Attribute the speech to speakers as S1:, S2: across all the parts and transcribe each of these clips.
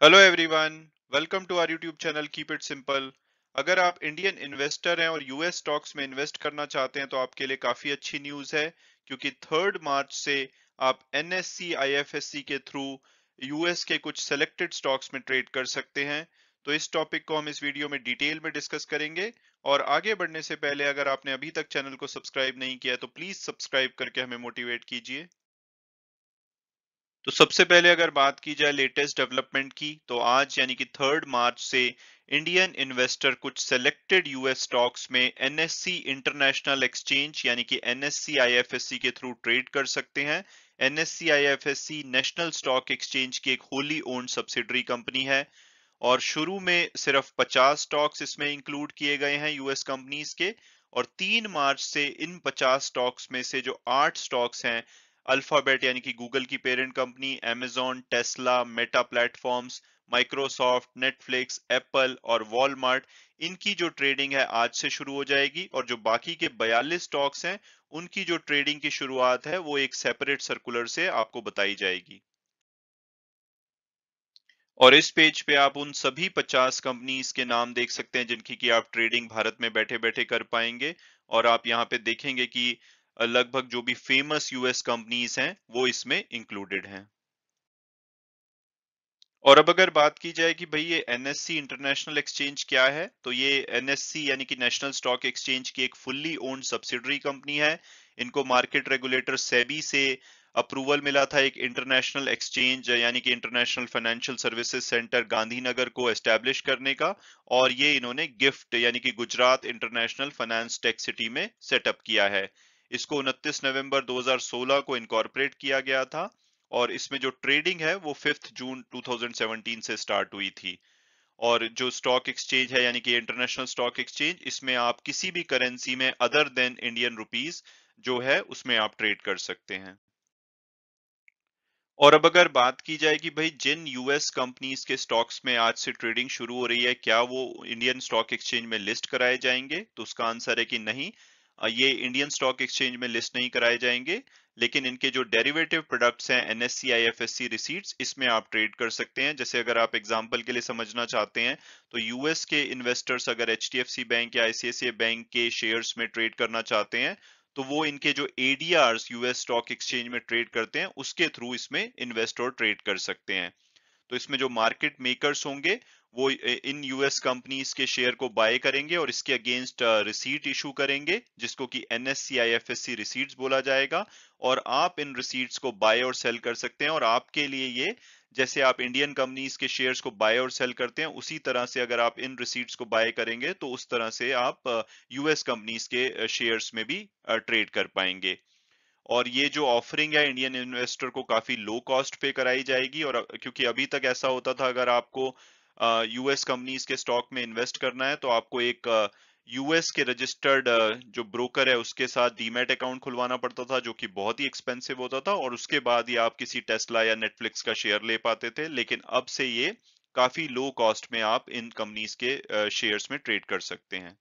S1: Hello everyone, welcome to our YouTube channel keep it simple. अगर आप Indian investor हैं और यूएस स्टॉक्स में इन्वेस्ट करना चाहते हैं तो आपके लिए काफी अच्छी न्यूज़ है, क्योंकि 3 मार्च से आप एनएससी आईएफएससी के थ्रू यूएस के कुछ सेलेक्टेड स्टॉक्स में ट्रेड कर सकते हैं। तो इस टॉपिक को हम इस वीडियो में डिटेल में डिस्कस करेंगे। और आगे बढ़ने से पहले अगर आपने अभी तक चैनल को सब्सक्राइब नहीं किया है तो प्लीज सब्सक्राइब करके हमें मोटिवेट कीजिए। तो सबसे पहले अगर बात की जाए लेटेस्ट डेवलपमेंट की, तो आज यानी कि 3 मार्च से इंडियन इन्वेस्टर कुछ सेलेक्टेड यूएस स्टॉक्स में एनएससी इंटरनेशनल एक्सचेंज यानी कि एनएससी आईएफएससी के थ्रू ट्रेड कर सकते हैं। NSC IFSC national stock exchange की एक होली ओन्ड सब्सिडरी कंपनी है। और शुरू में सिर्फ 50 स्टॉक्स इसमें इंक्लूड किए गए हैं यूएस कंपनीज के। और 3 मार्च से इन 50 स्टॉक्स में से जो 8 स्टॉक्स हैं, अल्फाबेट यानी कि गूगल की parent company, amazon, Tesla, Meta platforms, Microsoft, Netflix, Apple और वॉलमार्ट, इनकी जो ट्रेडिंग है आज से शुरू हो जाएगी। और जो बाकी के 42 स्टॉक्स हैं, उनकी जो ट्रेडिंग की शुरुआत है वो एक सेपरेट सर्कुलर से आपको बताई जाएगी। और इस पेज पे आप उन सभी 50 कंपनीज के नाम देख सकते हैं जिनकी कि आप ट्रेडिंग भारत में बैठे बैठे कर पाएंगे। और आप यहाँ पे देखेंगे कि लगभग जो भी फेमस यूएस कंपनीज हैं वो इसमें इंक्लूडेड हैं। और अब अगर बात की जाए कि भाई ये एनएससी इंटरनेशनल एक्सचेंज क्या है, तो ये एनएससी यानी कि नेशनल स्टॉक एक्सचेंज की एक फुल्ली ओन्ड सब्सिडरी कंपनी है। इनको मार्केट रेगुलेटर सेबी से अप्रूवल मिला था एक इंटरनेशनल एक्सचेंज यानी कि international financial services centre Gandhinagar को एस्टेब्लिश करने का। और ये इन्होंने गिफ्ट यानी कि Gujarat international finance tech city में सेटअप किया है। इसको 29 नवंबर 2016 को इनकॉर्पोरेट किया गया था। और इसमें जो ट्रेडिंग है वो 5 जून 2017 से स्टार्ट हुई थी। और जो स्टॉक एक्सचेंज है यानी कि इंटरनेशनल स्टॉक एक्सचेंज, इसमें आप किसी भी करेंसी में अदर देन इंडियन रुपीस जो है उसमें आप ट्रेड कर सकते हैं। और अब अगर बात की जाए कि भाई जिन यूएस कंपनीज के स्टॉक्स में आज से ट्रेडिंग शुरू हो रही है, क्या वो इंडियन स्टॉक एक्सचेंज में लिस्ट कराए जाएंगे, तो उसका आंसर है कि नहीं। ये इंडियन स्टॉक एक्सचेंज में लिस्ट नहीं कराए जाएंगे। लेकिन इनके जो डेरिवेटिव प्रोडक्ट्स हैं, एनएससी आईएफएससी रिसीट्स, इसमें आप ट्रेड कर सकते हैं। जैसे अगर आप एग्जांपल के लिए समझना चाहते हैं, तो यूएस के इन्वेस्टर्स अगर एचडीएफसी बैंक या आईसीआईसीआई बैंक के शेयर्स में ट्रेड करना चाहते हैं, तो वो इनके जो एडीआरस यूएस स्टॉक एक्सचेंज में ट्रेड करते हैं उसके थ्रू इसमें इन्वेस्ट और ट्रेड कर सकते हैं। तो इसमें जो मार्केट मेकर्स होंगे वो इन यूएस कंपनीज के शेयर को बाय करेंगे और इसके अगेंस्ट रिसीट इशू करेंगे, जिसको कि एनएससी आईएफएससी रिसीट्स बोला जाएगा। और आप इन रिसीट्स को बाय और सेल कर सकते हैं। और आपके लिए ये, जैसे आप इंडियन कंपनीज के शेयर्स को बाय और सेल करते हैं, उसी तरह से अगर आप इन रिसीट्स को बाय करेंगे तो उस तरह से आप यूएस कंपनीज के शेयर्स में भी ट्रेड कर पाएंगे। और ये जो ऑफरिंग है इंडियन इन्वेस्टर को काफी लो कॉस्ट पे कराई जाएगी। और क्योंकि अभी तक ऐसा होता था, अगर आपको यूएस कंपनीज के स्टॉक में इन्वेस्ट करना है तो आपको एक यूएस के रजिस्टर्ड जो ब्रोकर है उसके साथ डीमैट अकाउंट खुलवाना पड़ता था, जो कि बहुत ही एक्सपेंसिव होता था। और उसके बाद ही आप किसी टेस्ला या नेटफ्लिक्स का शेयर ले पाते थे। लेकिन अब से ये काफी लो कॉस्ट में आप इन कंपनीज के शेयर्स में ट्रेड कर सकते हैं।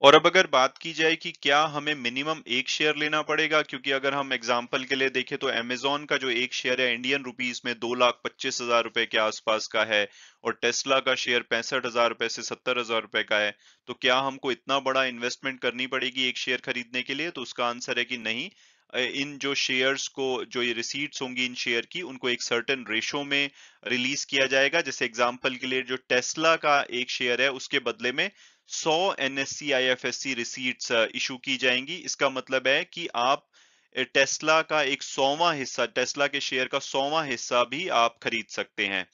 S1: और अब अगर बात की जाए कि क्या हमें मिनिमम एक शेयर लेना पड़ेगा, क्योंकि अगर हम एग्जांपल के लिए देखें तो अमेजोन का जो एक शेयर है इंडियन रुपीस में 2,25,000 रुपए के आसपास का है। और टेस्ला का शेयर 65,000 रुपए से 70,000 रुपए का है। तो क्या हमको इतना बड़ा इन्वेस्टमेंट करनी पड़ेगी एक शेयर खरीदने के लिए, तो उसका आंसर है कि नहीं। इन जो शेयर्स को, जो ये रिसीट्स होंगी इन शेयर की, उनको एक सर्टेन रेशो में रिलीज किया जाएगा। जैसे एग्जांपल के लिए जो टेस्ला का एक शेयर है उसके बदले में 100 एनएससी आईएफएससी रिसीट्स इशू की जाएंगी। इसका मतलब है कि आप टेस्ला का एक 100वां हिस्सा, टेस्ला के शेयर का 100वां हिस्सा भी आप खरीद सकते हैं।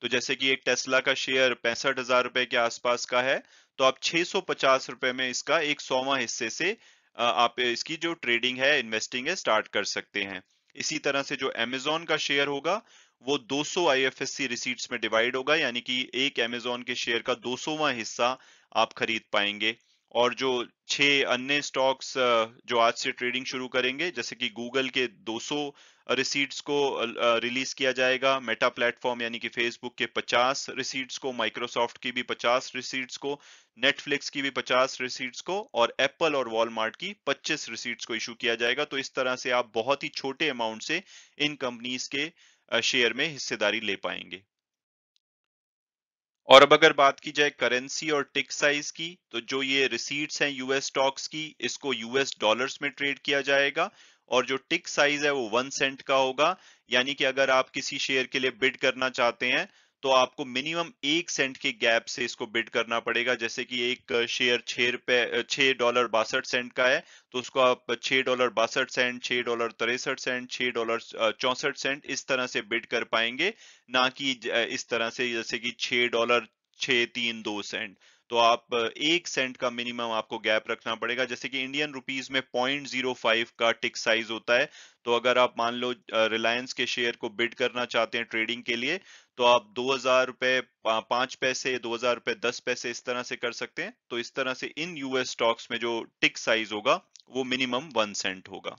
S1: तो जैसे कि एक टेस्ला का शेयर 65,000 रुपए के आसपास का है, तो आप 650 रुपए में इसका एक 100वां हिस्से से आप इसकी जो ट्रेडिंग है, इन्वेस्टिंग है, स्टार्ट कर सकते हैं। इसी तरह से जो अमेजोन का शेयर होगा वो 200 आईएफएससी रिसीट्स में डिवाइड होगा, यानी कि एक अमेजोन के शेयर का 200वां हिस्सा आप खरीद पाएंगे। और जो 6 अन्य स्टॉक्स जो आज से ट्रेडिंग शुरू करेंगे, जैसे कि गूगल के 200 रिसीट्स को रिलीज किया जाएगा, मेटा प्लेटफॉर्म यानी कि फेसबुक के 50 रिसीट्स को, माइक्रोसॉफ्ट की भी 50 रिसीट्स को, नेटफ्लिक्स की भी 50 रिसीट्स को और एप्पल और वॉलमार्ट की 25 रिसीट्स को इशू किया जाएगा। तो इस तरह से आप बहुत ही छोटे अमाउंट से इन कंपनीज के शेयर में हिस्सेदारी ले पाएंगे। और अब अगर बात की जाए करेंसी और टिक साइज की, तो जो ये रिसीट्स हैं यूएस स्टॉक्स की, इसको यूएस डॉलर्स में ट्रेड किया जाएगा। और जो टिक साइज है वो 1 सेंट का होगा, यानी कि अगर आप किसी शेयर के लिए बिड करना चाहते हैं तो आपको मिनिमम 1 सेंट के गैप से इसको बिड करना पड़ेगा। जैसे कि एक शेयर 6 रुपए, $6.62 का है, तो उसको आप $6.62, $6.63, $6.64 इस तरह से बिड कर पाएंगे, ना कि इस तरह से जैसे कि $6.632। तो आप 1 सेंट का मिनिमम आपको गैप रखना पड़ेगा। जैसे कि इंडियन रुपीस में 0.05 का टिक साइज होता है। तो अगर आप मान लो रिलायंस के शेयर को बिड करना चाहते हैं ट्रेडिंग के लिए, तो आप 2000 रुपए 5 पैसे, 2000 रुपए 10 पैसे इस तरह से कर सकते हैं। तो इस तरह से इन यूएस स्टॉक्स में जो टिक साइज होगा वो मिनिमम 1 सेंट होगा।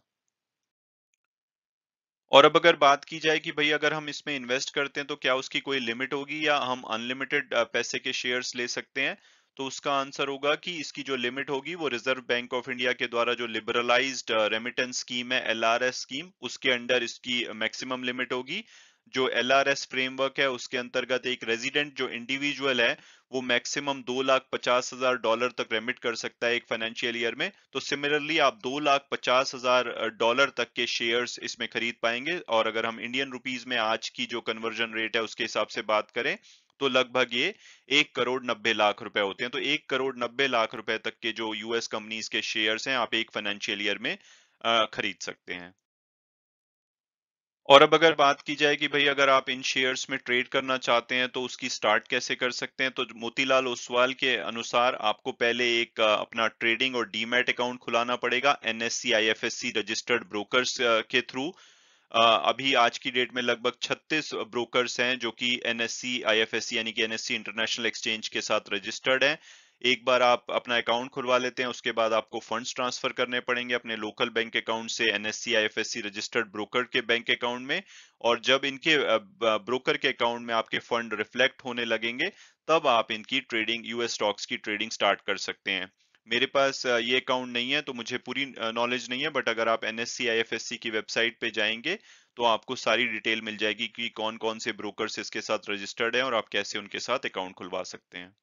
S1: और अब अगर बात की जाए कि भाई अगर हम इसमें इन्वेस्ट करते हैं तो क्या उसकी कोई लिमिट होगी या हम अनलिमिटेड पैसे के शेयर्स ले सकते हैं? तो उसका आंसर होगा कि इसकी जो लिमिट होगी वो रिजर्व बैंक ऑफ इंडिया के द्वारा जो लिबरलाइज्ड रेमिटेंस स्कीम है, एलआरएस स्कीम, उसके अंडर इसकी मैक्सिमम लिमिट होगी। जो एलआरएस फ्रेमवर्क है उसके अंतर्गत एक रेजिडेंट जो इंडिविजुअल है वो मैक्सिमम $2,50,000 तक रेमिट कर सकता है एक फाइनेंशियल ईयर में। तो सिमिलरली आप $2,50,000 तक के शेयर्स इसमें खरीद पाएंगे। और अगर हम इंडियन रुपीस में आज की जो कन्वर्जन रेट है उसके हिसाब से बात करें तो लगभग ये 1,90,00,000 रुपए होते हैं। तो 1,90,00,000 रुपए तक के जो यूएस कंपनीज के शेयर्स हैं आप एक फाइनेंशियल ईयर में खरीद सकते हैं। और अब अगर बात की जाए कि भाई अगर आप इन शेयर्स में ट्रेड करना चाहते हैं तो उसकी स्टार्ट कैसे कर सकते हैं, तो मोतीलाल ओसवाल के अनुसार आपको पहले एक अपना ट्रेडिंग और डीमैट अकाउंट खुलाना पड़ेगा एनएससी आईएफएससी रजिस्टर्ड ब्रोकर्स के थ्रू। अभी आज की डेट में लगभग 36 ब्रोकर्स हैं जो कि एनएससी आईएफएससी यानी कि एनएससी इंटरनेशनल एक्सचेंज के साथ रजिस्टर्ड हैं। एक बार आप अपना अकाउंट खुलवा लेते हैं उसके बाद आपको फंड्स ट्रांसफर करने पड़ेंगे अपने लोकल बैंक अकाउंट से एनएससी आईएफएससी रजिस्टर्ड ब्रोकर के बैंक अकाउंट में। और जब इनके ब्रोकर के अकाउंट में आपके फंड रिफ्लेक्ट होने लगेंगे तब आप इनकी ट्रेडिंग, यूएस स्टॉक्स की ट्रेडिंग स्टार्ट कर सकते हैं। मेरे पास ये अकाउंट नहीं है तो मुझे पूरी नॉलेज नहीं है, बट अगर आप एनएससी आईएफएससी की वेबसाइट पे जाएंगे तो आपको सारी डिटेल मिल जाएगी कि कौन कौन से ब्रोकर्स इसके साथ रजिस्टर्ड हैं और आप कैसे उनके साथ अकाउंट खुलवा सकते हैं।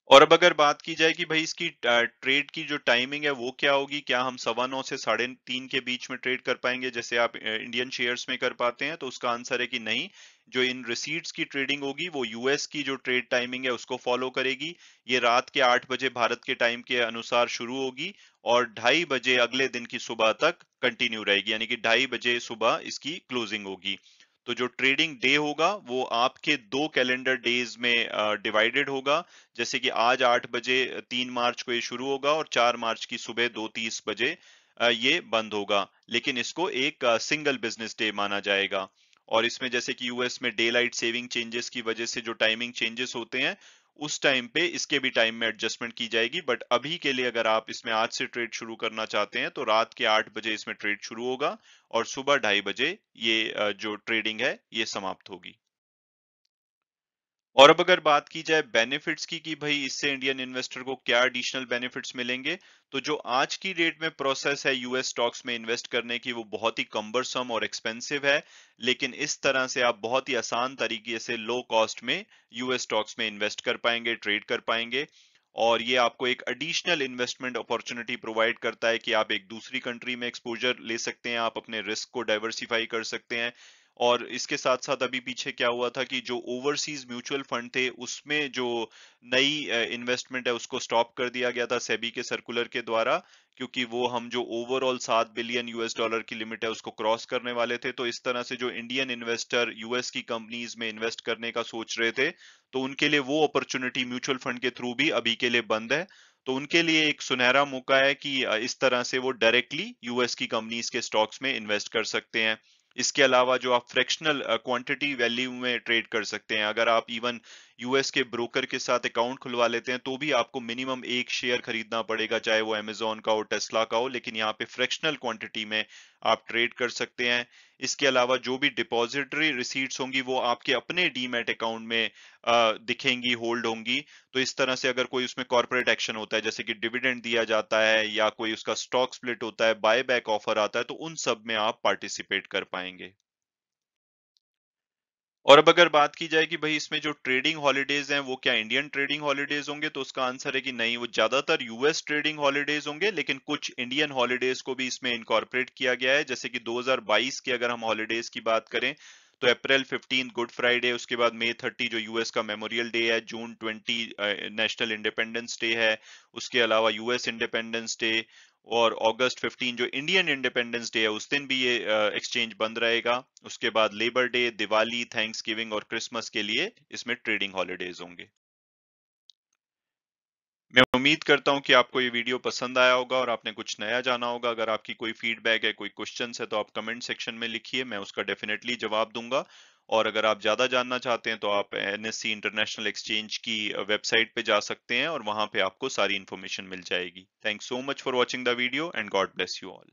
S1: और अब अगर बात की जाए कि भाई इसकी ट्रेड की जो टाइमिंग है वो क्या होगी, क्या हम 9:15 से 3:30 के बीच में ट्रेड कर पाएंगे जैसे आप इंडियन शेयर्स में कर पाते हैं? तो उसका आंसर है कि नहीं। जो इन रिसीट्स की ट्रेडिंग होगी वो यूएस की जो ट्रेड टाइमिंग है उसको फॉलो करेगी। ये रात के 8 बजे भारत के टाइम के अनुसार शुरू होगी और 2:30 बजे अगले दिन की सुबह तक कंटिन्यू रहेगी, यानी कि 2:30 बजे सुबह इसकी क्लोजिंग होगी। तो जो ट्रेडिंग डे होगा वो आपके 2 कैलेंडर डेज में डिवाइडेड होगा। जैसे कि आज 8 बजे 3 मार्च को ये शुरू होगा और 4 मार्च की सुबह 2:30 बजे ये बंद होगा, लेकिन इसको एक सिंगल बिजनेस डे माना जाएगा। और इसमें जैसे कि यूएस में डे लाइट सेविंग चेंजेस की वजह से जो टाइमिंग चेंजेस होते हैं उस टाइम पे इसके भी टाइम में एडजस्टमेंट की जाएगी। बट अभी के लिए अगर आप इसमें आज से ट्रेड शुरू करना चाहते हैं तो रात के 8 बजे इसमें ट्रेड शुरू होगा और सुबह 2:30 बजे ये जो ट्रेडिंग है ये समाप्त होगी। और अब अगर बात की जाए बेनिफिट्स की कि भाई इससे इंडियन इन्वेस्टर को क्या एडिशनल बेनिफिट्स मिलेंगे, तो जो आज की डेट में प्रोसेस है यूएस स्टॉक्स में इन्वेस्ट करने की वो बहुत ही कम्बरसम और एक्सपेंसिव है। लेकिन इस तरह से आप बहुत ही आसान तरीके से लो कॉस्ट में यूएस स्टॉक्स में इन्वेस्ट कर पाएंगे, ट्रेड कर पाएंगे। और ये आपको एक एडिशनल इन्वेस्टमेंट अपॉर्चुनिटी प्रोवाइड करता है कि आप एक दूसरी कंट्री में एक्सपोजर ले सकते हैं, आप अपने रिस्क को डाइवर्सिफाई कर सकते हैं। और इसके साथ साथ अभी पीछे क्या हुआ था कि जो ओवरसीज म्यूचुअल फंड थे उसमें जो नई इन्वेस्टमेंट है उसको स्टॉप कर दिया गया था सेबी के सर्कुलर के द्वारा, क्योंकि वो हम जो ओवरऑल $7 बिलियन की लिमिट है उसको क्रॉस करने वाले थे। तो इस तरह से जो इंडियन इन्वेस्टर यूएस की कंपनीज में इन्वेस्ट करने का सोच रहे थे तो उनके लिए वो अपॉर्चुनिटी म्यूचुअल फंड के थ्रू भी अभी के लिए बंद है। तो उनके लिए एक सुनहरा मौका है कि इस तरह से वो डायरेक्टली यूएस की कंपनीज के स्टॉक्स में इन्वेस्ट कर सकते हैं। इसके अलावा जो आप फ्रैक्शनल क्वांटिटी वैल्यू में ट्रेड कर सकते हैं, अगर आप इवन यूएस के ब्रोकर के साथ अकाउंट खुलवा लेते हैं, तो भी आपको मिनिमम एक शेयर खरीदना पड़ेगा, चाहे वो अमेजोन का हो, टेस्ला का हो, लेकिन यहाँ पे फ्रैक्शनल क्वांटिटी में आप ट्रेड कर सकते हैं। इसके अलावा जो भी डिपॉजिटरी रिसीट्स होंगी वो आपके अपने डीमैट अकाउंट में दिखेंगी, होल्ड होंगी। तो इस तरह से अगर कोई उसमें कॉर्पोरेट एक्शन होता है, जैसे कि डिविडेंड दिया जाता है या कोई उसका स्टॉक स्प्लिट होता है, बाय बैक ऑफर आता है, तो उन सब में आप पार्टिसिपेट कर पाएंगे। और अब अगर बात की जाए कि भाई इसमें जो ट्रेडिंग हॉलिडेज हैं वो क्या इंडियन ट्रेडिंग हॉलिडेज होंगे, तो उसका आंसर है कि नहीं, वो ज्यादातर यूएस ट्रेडिंग हॉलिडेज होंगे, लेकिन कुछ इंडियन हॉलिडेज को भी इसमें इनकॉर्पोरेट किया गया है। जैसे कि 2022 की अगर हम हॉलिडेज की बात करें, तो अप्रैल 15 गुड फ्राइडे, उसके बाद मई 30 जो यूएस का मेमोरियल डे है, जून 20 नेशनल इंडिपेंडेंस डे है, उसके अलावा यूएस इंडिपेंडेंस डे, और अगस्त 15 जो इंडियन इंडिपेंडेंस डे है उस दिन भी ये एक्सचेंज बंद रहेगा। उसके बाद labour day, Diwali, thanks giving और क्रिसमस के लिए इसमें ट्रेडिंग हॉलीडेज होंगे। मैं उम्मीद करता हूं कि आपको ये वीडियो पसंद आया होगा और आपने कुछ नया जाना होगा। अगर आपकी कोई फीडबैक है, कोई क्वेश्चन है, तो आप कमेंट सेक्शन में लिखिए, मैं उसका डेफिनेटली जवाब दूंगा। और अगर आप ज्यादा जानना चाहते हैं तो आप एनएससी इंटरनेशनल एक्सचेंज की वेबसाइट पे जा सकते हैं और वहां पे आपको सारी इन्फॉर्मेशन मिल जाएगी। Thanks so much for watching the video and God bless you all.